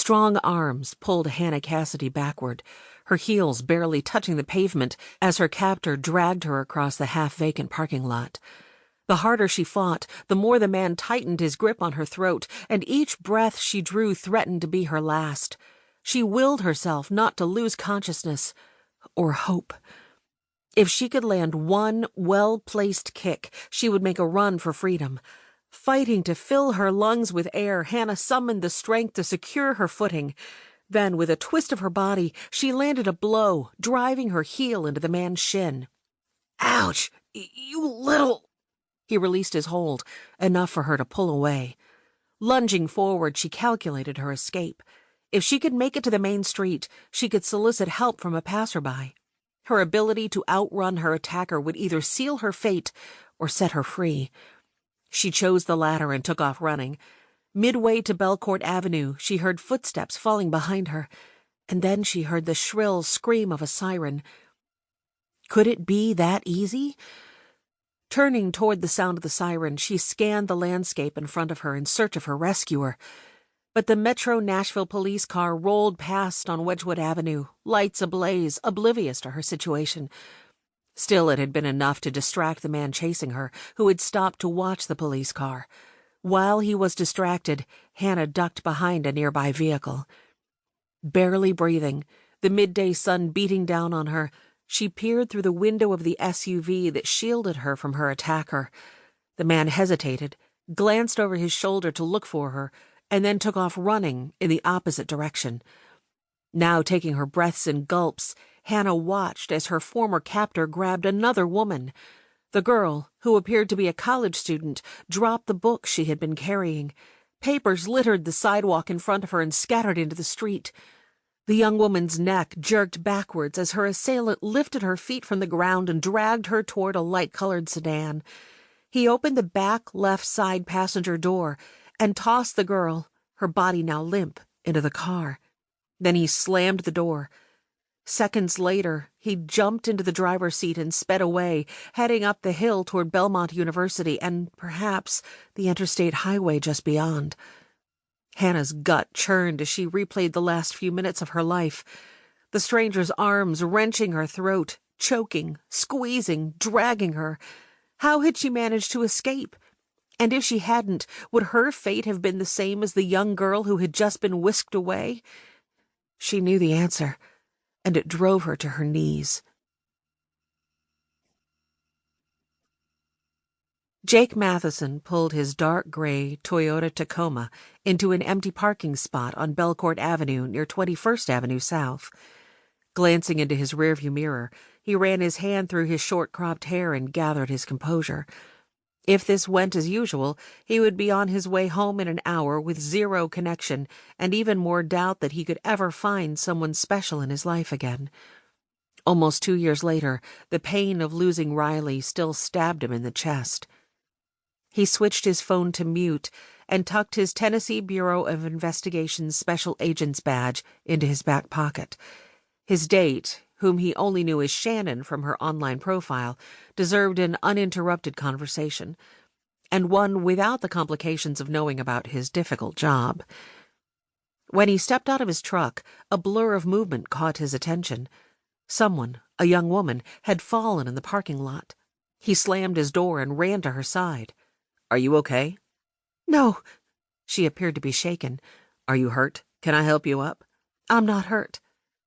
Strong arms pulled Hannah Cassidy backward, her heels barely touching the pavement as her captor dragged her across the half-vacant parking lot. The harder she fought, the more the man tightened his grip on her throat, and each breath she drew threatened to be her last. She willed herself not to lose consciousness or hope. If she could land one well-placed kick, she would make a run for freedom. Fighting to fill her lungs with air, Hannah summoned the strength to secure her footing. Then, with a twist of her body, she landed a blow, driving her heel into the man's shin. "Ouch! You little—" He released his hold, enough for her to pull away. Lunging forward, she calculated her escape. If she could make it to the main street, she could solicit help from a passerby. Her ability to outrun her attacker would either seal her fate or set her free. She chose the latter and took off running. Midway to Belcourt Avenue, she heard footsteps falling behind her, and then she heard the shrill scream of a siren. Could it be that easy? Turning toward the sound of the siren, she scanned the landscape in front of her in search of her rescuer. But the Metro Nashville police car rolled past on Wedgwood Avenue, lights ablaze, oblivious to her situation. Still, it had been enough to distract the man chasing her, who had stopped to watch the police car. While he was distracted, Hannah ducked behind a nearby vehicle. Barely breathing, the midday sun beating down on her, she peered through the window of the SUV that shielded her from her attacker. The man hesitated, glanced over his shoulder to look for her, and then took off running in the opposite direction. Now taking her breaths in gulps, Hannah watched as her former captor grabbed another woman. The girl, who appeared to be a college student, dropped the book she had been carrying. Papers littered the sidewalk in front of her and scattered into the street. The young woman's neck jerked backwards as her assailant lifted her feet from the ground and dragged her toward a light-colored sedan. He opened the back left side passenger door and tossed the girl, her body now limp, into the car. Then he slammed the door. Seconds later, he jumped into the driver's seat and sped away, heading up the hill toward Belmont University and, perhaps, the interstate highway just beyond. Hannah's gut churned as she replayed the last few minutes of her life. The stranger's arms wrenching her throat, choking, squeezing, dragging her. How had she managed to escape? And if she hadn't, would her fate have been the same as the young girl who had just been whisked away? She knew the answer, and it drove her to her knees. Jake Matheson pulled his dark gray Toyota Tacoma into an empty parking spot on Belcourt Avenue near 21st Avenue South. Glancing into his rearview mirror, he ran his hand through his short-cropped hair and gathered his composure. If this went as usual, he would be on his way home in an hour with zero connection and even more doubt that he could ever find someone special in his life again. Almost 2 years later, the pain of losing Riley still stabbed him in the chest. He switched his phone to mute and tucked his Tennessee Bureau of Investigation's Special Agent's badge into his back pocket. His date, whom he only knew as Shannon from her online profile, deserved an uninterrupted conversation, and one without the complications of knowing about his difficult job. When he stepped out of his truck, a blur of movement caught his attention. Someone, a young woman, had fallen in the parking lot. He slammed his door and ran to her side. "Are you okay?" "No." She appeared to be shaken. "Are you hurt? Can I help you up?" "I'm not hurt,"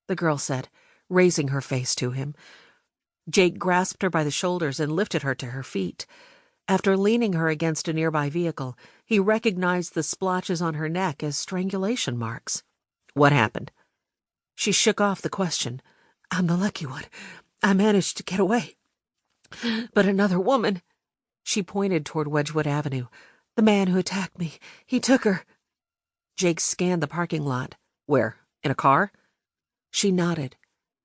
the girl said, raising her face to him. Jake grasped her by the shoulders and lifted her to her feet. After leaning her against a nearby vehicle, he recognized the splotches on her neck as strangulation marks. "What happened?" She shook off the question. "I'm the lucky one. I managed to get away. But another woman—" She pointed toward Wedgwood Avenue. "The man who attacked me. He took her." Jake scanned the parking lot. "Where? In a car?" She nodded.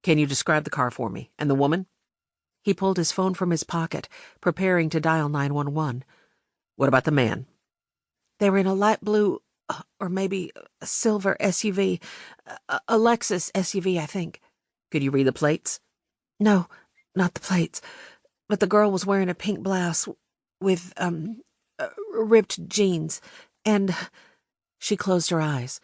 "Can you describe the car for me? And the woman?" He pulled his phone from his pocket, preparing to dial 911. "What about the man?" "They were in a light blue, or maybe a silver SUV. A Lexus SUV, I think." "Could you read the plates?" "No, not the plates. But the girl was wearing a pink blouse with, ripped jeans. And—" She closed her eyes.